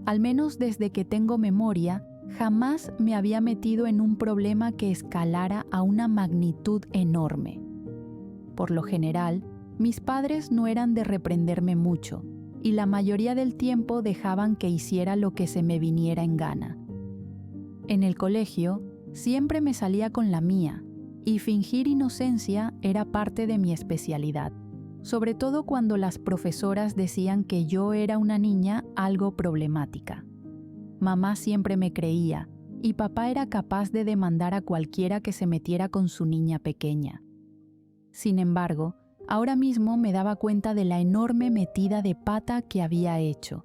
Al menos desde que tengo memoria, jamás me había metido en un problema que escalara a una magnitud enorme. Por lo general, mis padres no eran de reprenderme mucho, y la mayoría del tiempo dejaban que hiciera lo que se me viniera en gana. En el colegio, siempre me salía con la mía, y fingir inocencia era parte de mi especialidad, sobre todo cuando las profesoras decían que yo era una niña algo problemática. Mamá siempre me creía, y papá era capaz de demandar a cualquiera que se metiera con su niña pequeña. Sin embargo, ahora mismo me daba cuenta de la enorme metida de pata que había hecho.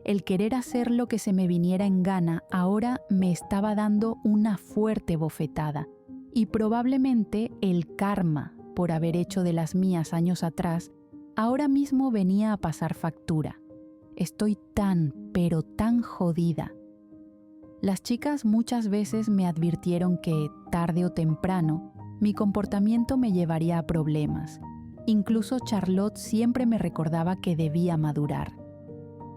El querer hacer lo que se me viniera en gana ahora me estaba dando una fuerte bofetada, y probablemente el karma, por haber hecho de las mías años atrás, ahora mismo venía a pasar factura. Estoy tan, pero tan jodida. Las chicas muchas veces me advirtieron que, tarde o temprano, mi comportamiento me llevaría a problemas. Incluso Charlotte siempre me recordaba que debía madurar.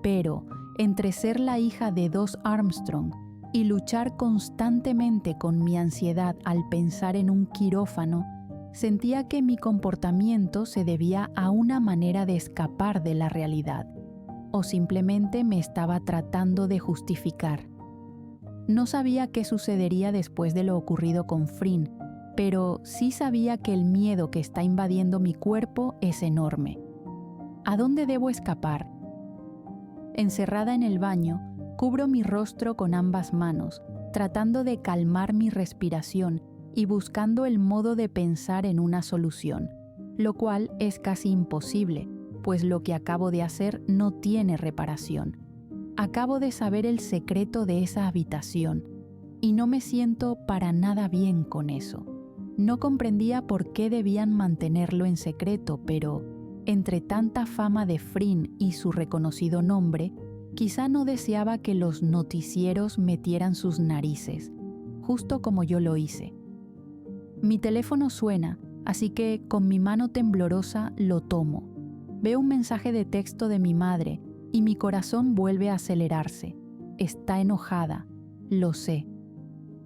Pero, entre ser la hija de 2 Armstrong y luchar constantemente con mi ansiedad al pensar en un quirófano, sentía que mi comportamiento se debía a una manera de escapar de la realidad, o simplemente me estaba tratando de justificar. No sabía qué sucedería después de lo ocurrido con Frin, pero sí sabía que el miedo que está invadiendo mi cuerpo es enorme. ¿A dónde debo escapar? Encerrada en el baño, cubro mi rostro con ambas manos, tratando de calmar mi respiración y buscando el modo de pensar en una solución, lo cual es casi imposible, pues lo que acabo de hacer no tiene reparación. Acabo de saber el secreto de esa habitación, y no me siento para nada bien con eso. No comprendía por qué debían mantenerlo en secreto, pero, entre tanta fama de Frin y su reconocido nombre, quizá no deseaba que los noticieros metieran sus narices, justo como yo lo hice. Mi teléfono suena, así que con mi mano temblorosa lo tomo. Veo un mensaje de texto de mi madre y mi corazón vuelve a acelerarse. Está enojada, lo sé.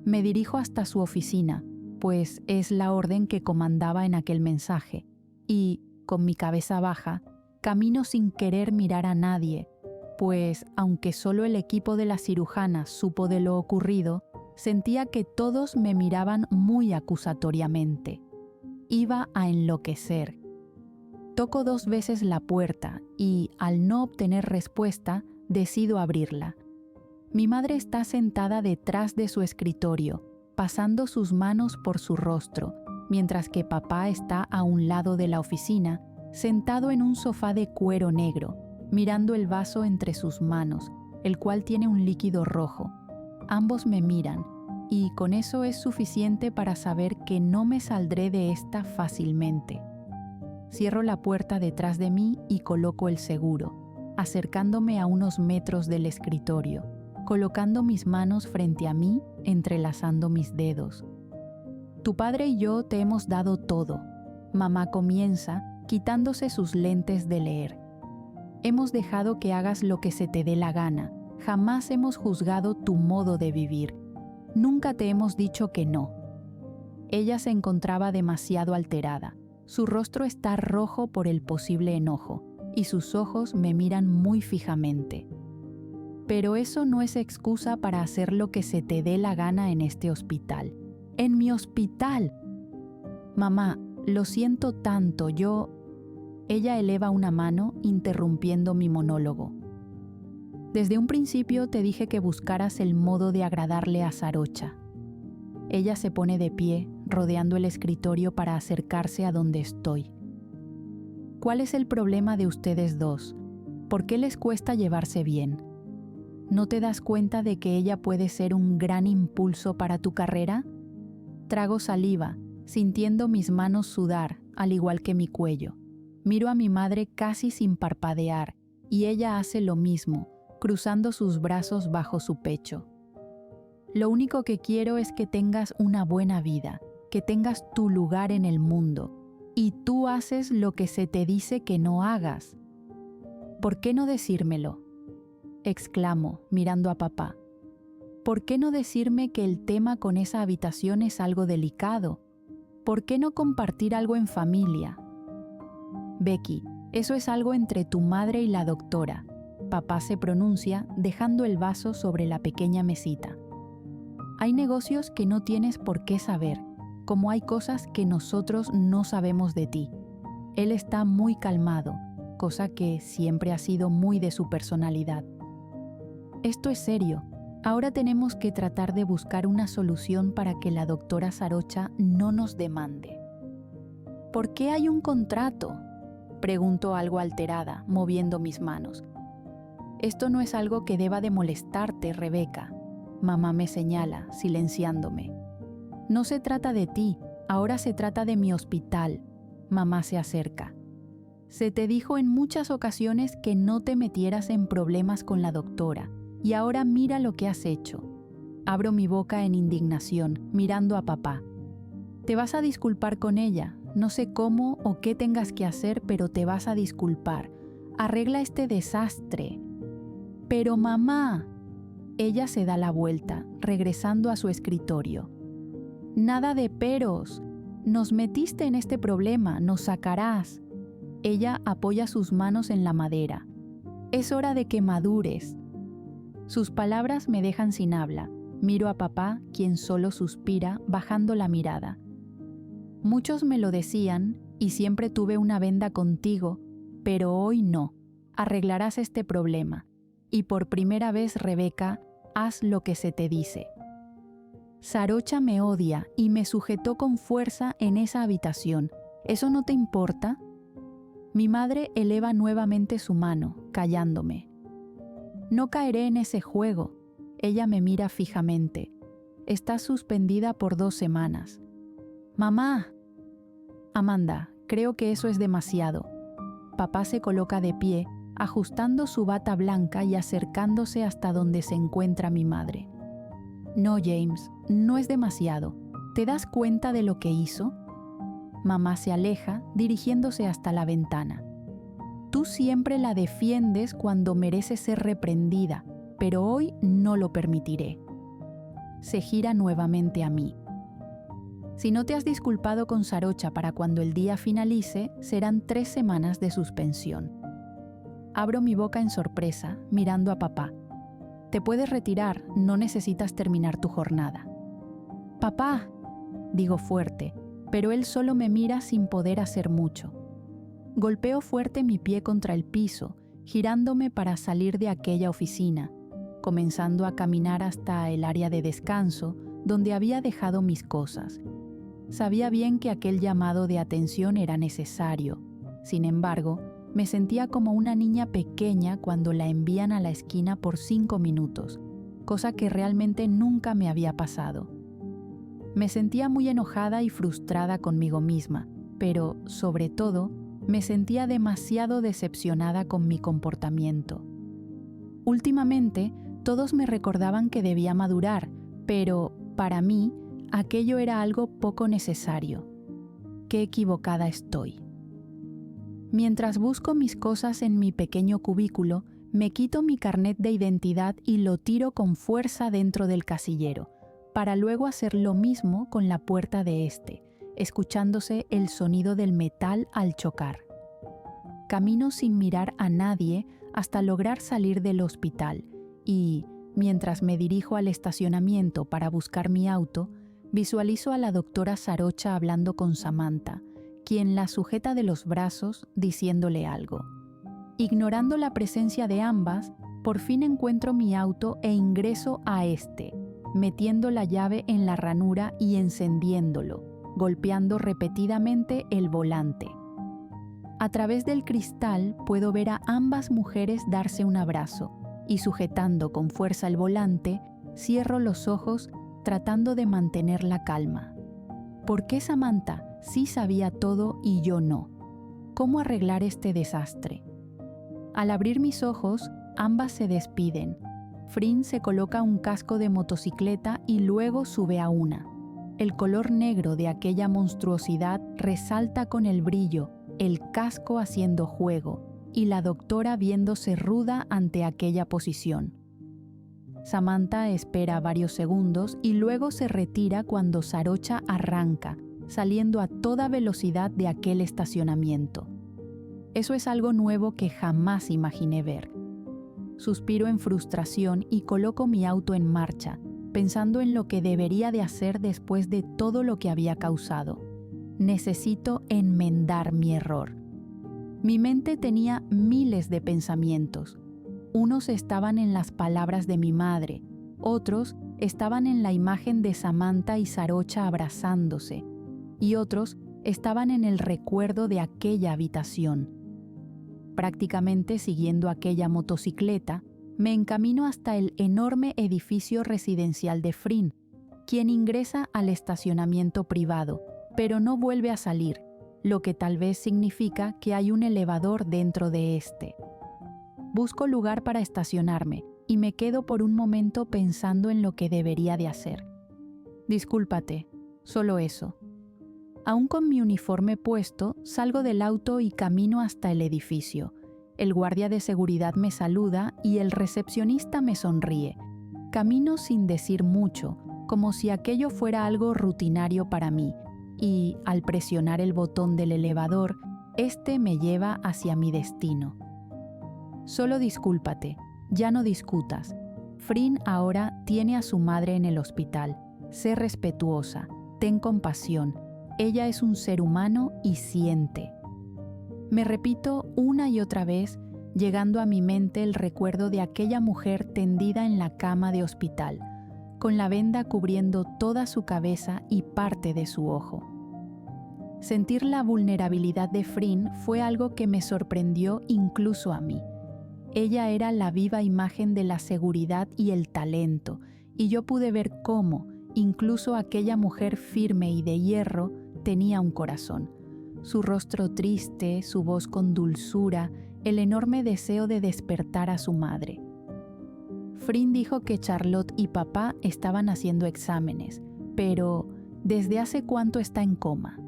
Me dirijo hasta su oficina, pues es la orden que comandaba en aquel mensaje, y, con mi cabeza baja, camino sin querer mirar a nadie, pues, aunque solo el equipo de la cirujana supo de lo ocurrido, sentía que todos me miraban muy acusatoriamente. Iba a enloquecer. Toco 2 veces la puerta y, al no obtener respuesta, decido abrirla. Mi madre está sentada detrás de su escritorio, pasando sus manos por su rostro, mientras que papá está a un lado de la oficina, sentado en un sofá de cuero negro, mirando el vaso entre sus manos, el cual tiene un líquido rojo. Ambos me miran, y con eso es suficiente para saber que no me saldré de esta fácilmente. Cierro la puerta detrás de mí y coloco el seguro, acercándome a unos metros del escritorio, colocando mis manos frente a mí, entrelazando mis dedos. Tu padre y yo te hemos dado todo. Mamá comienza, quitándose sus lentes de leer. Hemos dejado que hagas lo que se te dé la gana. Jamás hemos juzgado tu modo de vivir. Nunca te hemos dicho que no. Ella se encontraba demasiado alterada. Su rostro está rojo por el posible enojo, y sus ojos me miran muy fijamente. Pero eso no es excusa para hacer lo que se te dé la gana en este hospital. ¡En mi hospital! Mamá, lo siento tanto, yo... Ella eleva una mano, interrumpiendo mi monólogo. Desde un principio te dije que buscaras el modo de agradarle a Sarocha. Ella se pone de pie, rodeando el escritorio para acercarse a donde estoy. ¿Cuál es el problema de ustedes dos? ¿Por qué les cuesta llevarse bien? ¿No te das cuenta de que ella puede ser un gran impulso para tu carrera? Trago saliva, sintiendo mis manos sudar, al igual que mi cuello. Miro a mi madre casi sin parpadear, y ella hace lo mismo, cruzando sus brazos bajo su pecho. Lo único que quiero es que tengas una buena vida, que tengas tu lugar en el mundo, y tú haces lo que se te dice que no hagas. ¿Por qué no decírmelo? exclamo, mirando a papá. ¿Por qué no decirme que el tema con esa habitación es algo delicado? ¿Por qué no compartir algo en familia? Becky, eso es algo entre tu madre y la doctora. Papá se pronuncia, dejando el vaso sobre la pequeña mesita. Hay negocios que no tienes por qué saber, como hay cosas que nosotros no sabemos de ti. Él está muy calmado, cosa que siempre ha sido muy de su personalidad. Esto es serio. Ahora tenemos que tratar de buscar una solución para que la doctora Sarocha no nos demande. ¿Por qué hay un contrato?, pregunto algo alterada, moviendo mis manos. Esto no es algo que deba de molestarte, Rebeca. Mamá me señala, silenciándome. No se trata de ti, ahora se trata de mi hospital. Mamá se acerca. Se te dijo en muchas ocasiones que no te metieras en problemas con la doctora, y ahora mira lo que has hecho. Abro mi boca en indignación, mirando a papá. Te vas a disculpar con ella. No sé cómo o qué tengas que hacer, pero te vas a disculpar. Arregla este desastre. Pero mamá... Ella se da la vuelta, regresando a su escritorio. Nada de peros. Nos metiste en este problema, nos sacarás. Ella apoya sus manos en la madera. Es hora de que madures. Sus palabras me dejan sin habla. Miro a papá, quien solo suspira, bajando la mirada. Muchos me lo decían, y siempre tuve una venda contigo, pero hoy no. Arreglarás este problema. Y por primera vez, Rebeca, haz lo que se te dice. Sarocha me odia y me sujetó con fuerza en esa habitación. ¿Eso no te importa? Mi madre eleva nuevamente su mano, callándome. No caeré en ese juego. Ella me mira fijamente. Estás suspendida por 2 semanas. ¡Mamá! Amanda, creo que eso es demasiado. Papá se coloca de pie, ajustando su bata blanca y acercándose hasta donde se encuentra mi madre. No, James, no es demasiado. ¿Te das cuenta de lo que hizo? Mamá se aleja, dirigiéndose hasta la ventana. Tú siempre la defiendes cuando merece ser reprendida, pero hoy no lo permitiré. Se gira nuevamente a mí. Si no te has disculpado con Sarocha para cuando el día finalice, serán 3 semanas de suspensión. Abro mi boca en sorpresa, mirando a papá. Te puedes retirar, no necesitas terminar tu jornada. Papá, digo fuerte, pero él solo me mira sin poder hacer mucho. Golpeo fuerte mi pie contra el piso, girándome para salir de aquella oficina, comenzando a caminar hasta el área de descanso, donde había dejado mis cosas. Sabía bien que aquel llamado de atención era necesario. Sin embargo, me sentía como una niña pequeña cuando la envían a la esquina por 5 minutos, cosa que realmente nunca me había pasado. Me sentía muy enojada y frustrada conmigo misma, pero, sobre todo, me sentía demasiado decepcionada con mi comportamiento. Últimamente, todos me recordaban que debía madurar, pero, para mí, aquello era algo poco necesario. Qué equivocada estoy. Mientras busco mis cosas en mi pequeño cubículo, me quito mi carnet de identidad y lo tiro con fuerza dentro del casillero, para luego hacer lo mismo con la puerta de este, escuchándose el sonido del metal al chocar. Camino sin mirar a nadie hasta lograr salir del hospital y, mientras me dirijo al estacionamiento para buscar mi auto, visualizo a la doctora Sarocha hablando con Samantha, quien la sujeta de los brazos diciéndole algo. Ignorando la presencia de ambas, por fin encuentro mi auto e ingreso a este, metiendo la llave en la ranura y encendiéndolo, golpeando repetidamente el volante. A través del cristal puedo ver a ambas mujeres darse un abrazo y, sujetando con fuerza el volante, cierro los ojos tratando de mantener la calma. ¿Por qué Samantha sí sabía todo y yo no? ¿Cómo arreglar este desastre? Al abrir mis ojos, ambas se despiden. Frin se coloca un casco de motocicleta y luego sube a una. El color negro de aquella monstruosidad resalta con el brillo, el casco haciendo juego, y la doctora viéndose ruda ante aquella posición. Samantha espera varios segundos y luego se retira cuando Sarocha arranca, saliendo a toda velocidad de aquel estacionamiento. Eso es algo nuevo que jamás imaginé ver. Suspiro en frustración y coloco mi auto en marcha, pensando en lo que debería de hacer después de todo lo que había causado. Necesito enmendar mi error. Mi mente tenía miles de pensamientos. Unos estaban en las palabras de mi madre, otros estaban en la imagen de Samantha y Sarocha abrazándose, y otros estaban en el recuerdo de aquella habitación. Prácticamente siguiendo aquella motocicleta, me encamino hasta el enorme edificio residencial de Frin, quien ingresa al estacionamiento privado, pero no vuelve a salir, lo que tal vez significa que hay un elevador dentro de este. Busco lugar para estacionarme y me quedo por un momento pensando en lo que debería de hacer. Discúlpate, solo eso. Aún con mi uniforme puesto, salgo del auto y camino hasta el edificio. El guardia de seguridad me saluda y el recepcionista me sonríe. Camino sin decir mucho, como si aquello fuera algo rutinario para mí, y, al presionar el botón del elevador, este me lleva hacia mi destino. Solo discúlpate, ya no discutas. Frin ahora tiene a su madre en el hospital. Sé respetuosa, ten compasión. Ella es un ser humano y siente. Me repito una y otra vez, llegando a mi mente el recuerdo de aquella mujer tendida en la cama de hospital, con la venda cubriendo toda su cabeza y parte de su ojo. Sentir la vulnerabilidad de Frin fue algo que me sorprendió incluso a mí. Ella era la viva imagen de la seguridad y el talento, y yo pude ver cómo, incluso aquella mujer firme y de hierro, tenía un corazón. Su rostro triste, su voz con dulzura, el enorme deseo de despertar a su madre. Frin dijo que Charlotte y papá estaban haciendo exámenes, pero ¿desde hace cuánto está en coma?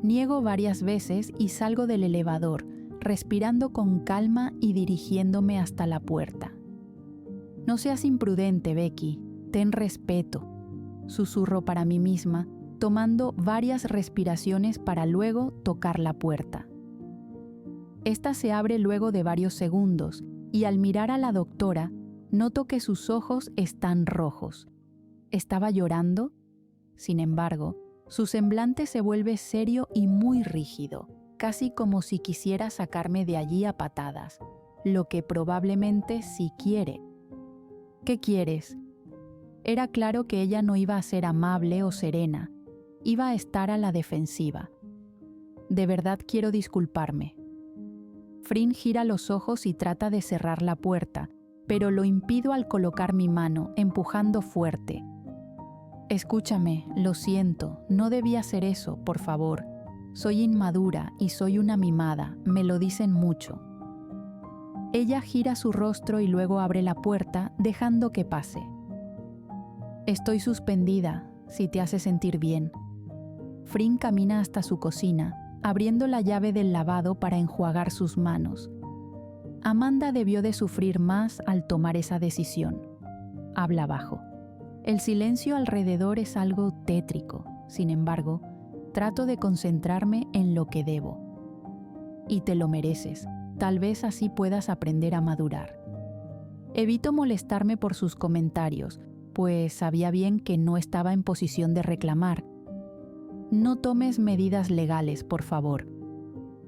Niego varias veces y salgo del elevador, respirando con calma y dirigiéndome hasta la puerta. No seas imprudente, Becky, ten respeto, susurro para mí misma, tomando varias respiraciones para luego tocar la puerta. Esta se abre luego de varios segundos y al mirar a la doctora, noto que sus ojos están rojos. ¿Estaba llorando? Sin embargo, su semblante se vuelve serio y muy rígido, casi como si quisiera sacarme de allí a patadas, lo que probablemente sí quiere. ¿Qué quieres? Era claro que ella no iba a ser amable o serena, iba a estar a la defensiva. De verdad quiero disculparme. Frin gira los ojos y trata de cerrar la puerta, pero lo impido al colocar mi mano, empujando fuerte. Escúchame, lo siento, no debía hacer eso, por favor. Soy inmadura y soy una mimada, me lo dicen mucho. Ella gira su rostro y luego abre la puerta, dejando que pase. Estoy suspendida, si te hace sentir bien. Frin camina hasta su cocina, abriendo la llave del lavado para enjuagar sus manos. Amanda debió de sufrir más al tomar esa decisión. Habla bajo. El silencio alrededor es algo tétrico, sin embargo, trato de concentrarme en lo que debo. Y te lo mereces, tal vez así puedas aprender a madurar. Evito molestarme por sus comentarios, pues sabía bien que no estaba en posición de reclamar. No tomes medidas legales, por favor.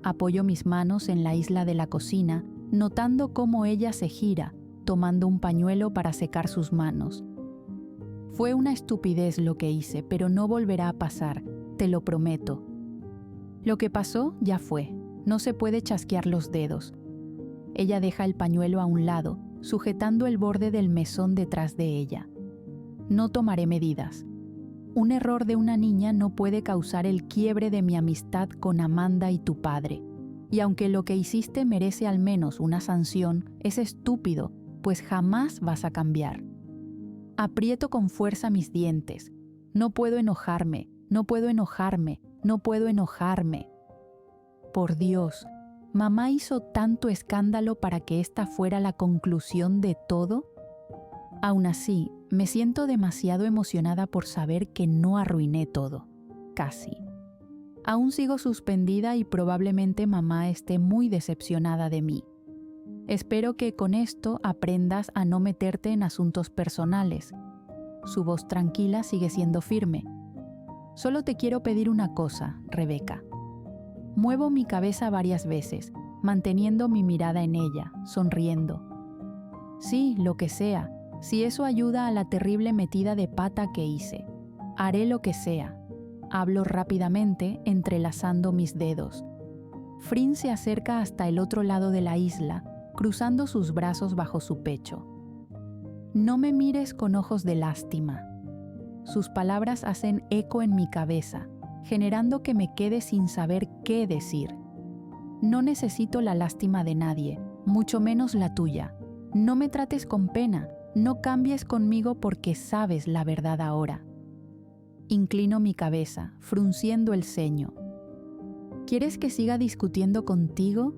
Apoyo mis manos en la isla de la cocina, notando cómo ella se gira, tomando un pañuelo para secar sus manos. Fue una estupidez lo que hice, pero no volverá a pasar, te lo prometo. Lo que pasó ya fue, no se puede chasquear los dedos. Ella deja el pañuelo a un lado, sujetando el borde del mesón detrás de ella. No tomaré medidas. Un error de una niña no puede causar el quiebre de mi amistad con Amanda y tu padre. Y aunque lo que hiciste merece al menos una sanción, es estúpido, pues jamás vas a cambiar. Aprieto con fuerza mis dientes. No puedo enojarme, no puedo enojarme, no puedo enojarme. Por Dios, ¿Mamá hizo tanto escándalo para que esta fuera la conclusión de todo? Aún así, me siento demasiado emocionada por saber que no arruiné todo. Casi. Aún sigo suspendida y probablemente mamá esté muy decepcionada de mí. Espero que con esto aprendas a no meterte en asuntos personales. Su voz tranquila sigue siendo firme. Solo te quiero pedir una cosa, Rebeca. Muevo mi cabeza varias veces, manteniendo mi mirada en ella, sonriendo. Sí, lo que sea, si eso ayuda a la terrible metida de pata que hice. Haré lo que sea. Hablo rápidamente, entrelazando mis dedos. Frin se acerca hasta el otro lado de la isla, cruzando sus brazos bajo su pecho. No me mires con ojos de lástima. Sus palabras hacen eco en mi cabeza, generando que me quede sin saber qué decir. No necesito la lástima de nadie, mucho menos la tuya. No me trates con pena, no cambies conmigo porque sabes la verdad ahora. Inclino mi cabeza, frunciendo el ceño. ¿Quieres que siga discutiendo contigo?,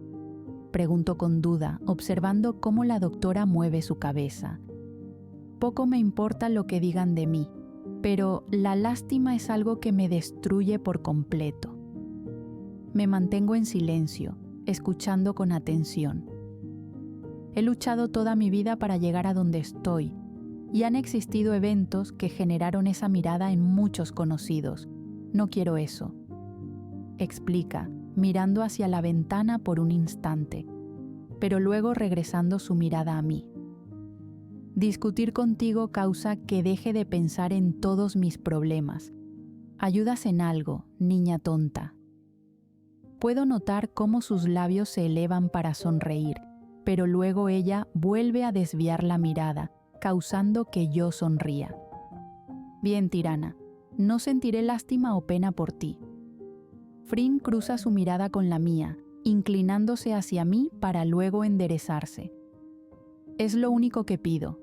pregunto con duda, observando cómo la doctora mueve su cabeza. Poco me importa lo que digan de mí, pero la lástima es algo que me destruye por completo. Me mantengo en silencio, escuchando con atención. He luchado toda mi vida para llegar a donde estoy, y han existido eventos que generaron esa mirada en muchos conocidos. No quiero eso. Explica, mirando hacia la ventana por un instante, pero luego regresando su mirada a mí. Discutir contigo causa que deje de pensar en todos mis problemas. Ayudas en algo, niña tonta. Puedo notar cómo sus labios se elevan para sonreír, pero luego ella vuelve a desviar la mirada, causando que yo sonría. Bien, tirana, no sentiré lástima o pena por ti. Frin cruza su mirada con la mía, inclinándose hacia mí para luego enderezarse. Es lo único que pido.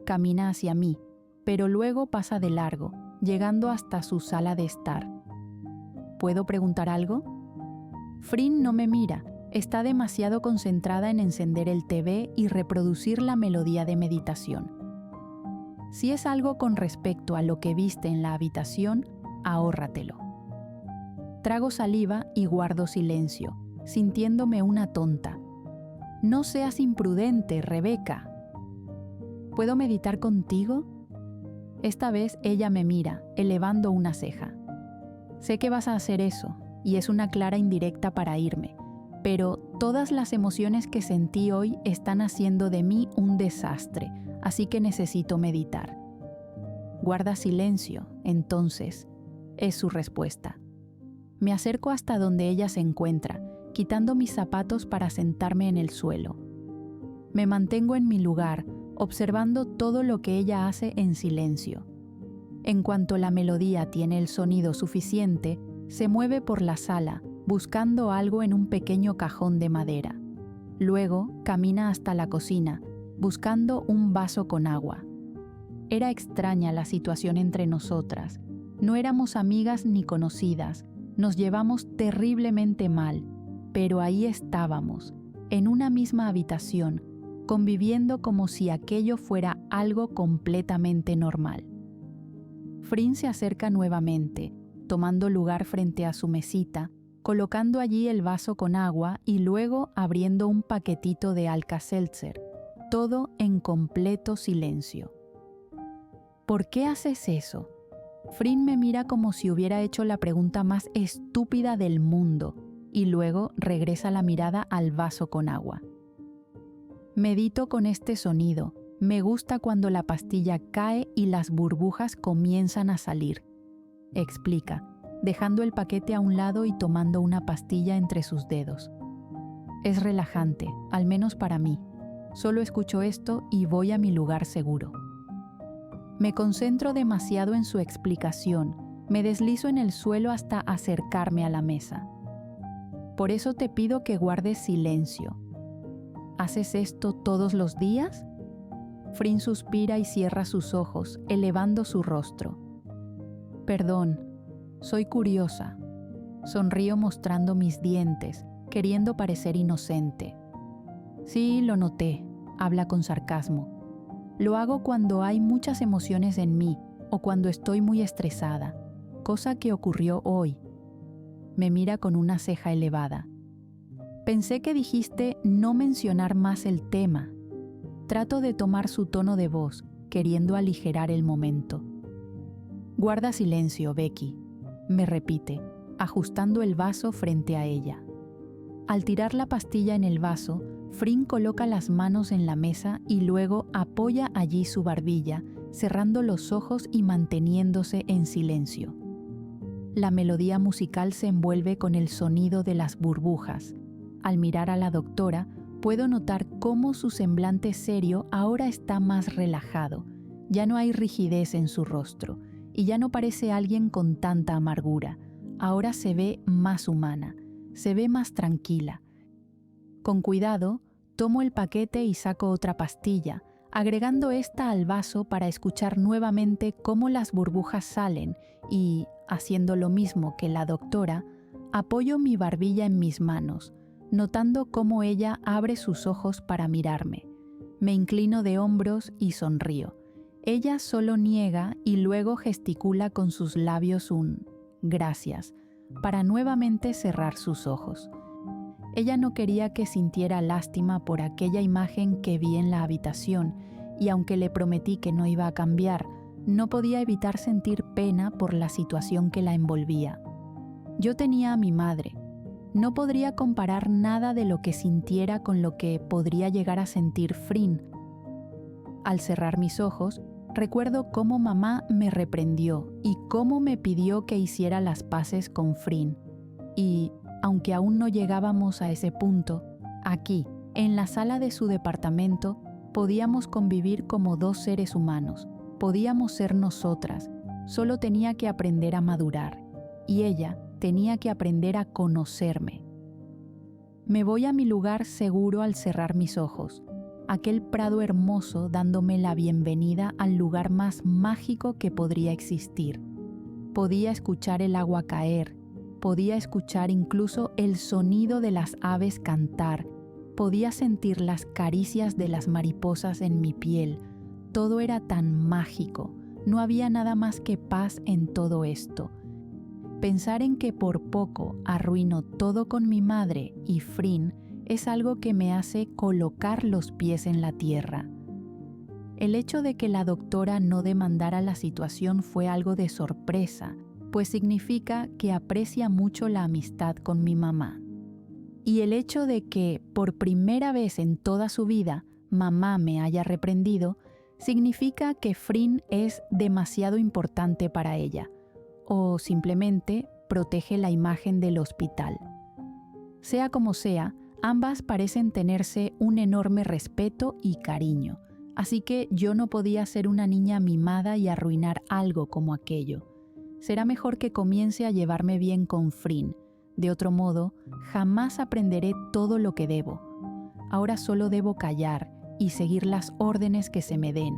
Camina hacia mí, pero luego pasa de largo, llegando hasta su sala de estar. ¿Puedo preguntar algo? Frin no me mira, está demasiado concentrada en encender el TV y reproducir la melodía de meditación. Si es algo con respecto a lo que viste en la habitación, ahórratelo. Trago saliva y guardo silencio, sintiéndome una tonta. No seas imprudente, Rebeca. ¿Puedo meditar contigo? Esta vez ella me mira, elevando una ceja. Sé que vas a hacer eso, y es una clara indirecta para irme, pero todas las emociones que sentí hoy están haciendo de mí un desastre, así que necesito meditar. Guarda silencio, entonces, es su respuesta. Me acerco hasta donde ella se encuentra, quitando mis zapatos para sentarme en el suelo. Me mantengo en mi lugar, observando todo lo que ella hace en silencio. En cuanto la melodía tiene el sonido suficiente, se mueve por la sala, buscando algo en un pequeño cajón de madera. Luego camina hasta la cocina, buscando un vaso con agua. Era extraña la situación entre nosotras. No éramos amigas ni conocidas, nos llevamos terriblemente mal, pero ahí estábamos, en una misma habitación, conviviendo como si aquello fuera algo completamente normal. Frin se acerca nuevamente, tomando lugar frente a su mesita, colocando allí el vaso con agua y luego abriendo un paquetito de Alka-Seltzer, todo en completo silencio. ¿Por qué haces eso? Frin me mira como si hubiera hecho la pregunta más estúpida del mundo y luego regresa la mirada al vaso con agua. Medito con este sonido. Me gusta cuando la pastilla cae y las burbujas comienzan a salir. Explica, dejando el paquete a un lado y tomando una pastilla entre sus dedos. Es relajante, al menos para mí. Solo escucho esto y voy a mi lugar seguro. Me concentro demasiado en su explicación. Me deslizo en el suelo hasta acercarme a la mesa. Por eso te pido que guardes silencio. ¿Haces esto todos los días? Frin suspira y cierra sus ojos, elevando su rostro. Perdón, soy curiosa. Sonrío mostrando mis dientes, queriendo parecer inocente. Sí, lo noté, habla con sarcasmo. Lo hago cuando hay muchas emociones en mí o cuando estoy muy estresada, cosa que ocurrió hoy. Me mira con una ceja elevada. Pensé que dijiste no mencionar más el tema. Trato de tomar su tono de voz, queriendo aligerar el momento. Guarda silencio, Becky, me repite, ajustando el vaso frente a ella. Al tirar la pastilla en el vaso, Frin coloca las manos en la mesa y luego apoya allí su barbilla, cerrando los ojos y manteniéndose en silencio. La melodía musical se envuelve con el sonido de las burbujas. Al mirar a la doctora, puedo notar cómo su semblante serio ahora está más relajado. Ya no hay rigidez en su rostro y ya no parece alguien con tanta amargura. Ahora se ve más humana, se ve más tranquila. Con cuidado, tomo el paquete y saco otra pastilla, agregando esta al vaso para escuchar nuevamente cómo las burbujas salen y, haciendo lo mismo que la doctora, apoyo mi barbilla en mis manos, notando cómo ella abre sus ojos para mirarme. Me inclino de hombros y sonrío. Ella solo niega y luego gesticula con sus labios un «gracias», para nuevamente cerrar sus ojos. Ella no quería que sintiera lástima por aquella imagen que vi en la habitación, y aunque le prometí que no iba a cambiar, no podía evitar sentir pena por la situación que la envolvía. Yo tenía a mi madre. No podría comparar nada de lo que sintiera con lo que podría llegar a sentir Frin. Al cerrar mis ojos, recuerdo cómo mamá me reprendió y cómo me pidió que hiciera las paces con Frin. Y, aunque aún no llegábamos a ese punto, aquí, en la sala de su departamento, podíamos convivir como dos seres humanos. Podíamos ser nosotras. Solo tenía que aprender a madurar. Y ella tenía que aprender a conocerme. Me voy a mi lugar seguro al cerrar mis ojos. Aquel prado hermoso dándome la bienvenida al lugar más mágico que podría existir. Podía escuchar el agua caer, podía escuchar incluso el sonido de las aves cantar, podía sentir las caricias de las mariposas en mi piel. Todo era tan mágico, no había nada más que paz en todo esto. Pensar en que por poco arruino todo con mi madre y Frin es algo que me hace colocar los pies en la tierra. El hecho de que la doctora no demandara la situación fue algo de sorpresa, pues significa que aprecia mucho la amistad con mi mamá. Y el hecho de que, por primera vez en toda su vida, mamá me haya reprendido, significa que Frin es demasiado importante para ella, o simplemente protege la imagen del hospital. Sea como sea, ambas parecen tenerse un enorme respeto y cariño, así que yo no podía ser una niña mimada y arruinar algo como aquello. Será mejor que comience a llevarme bien con Frin. De otro modo, jamás aprenderé todo lo que debo. Ahora solo debo callar y seguir las órdenes que se me den.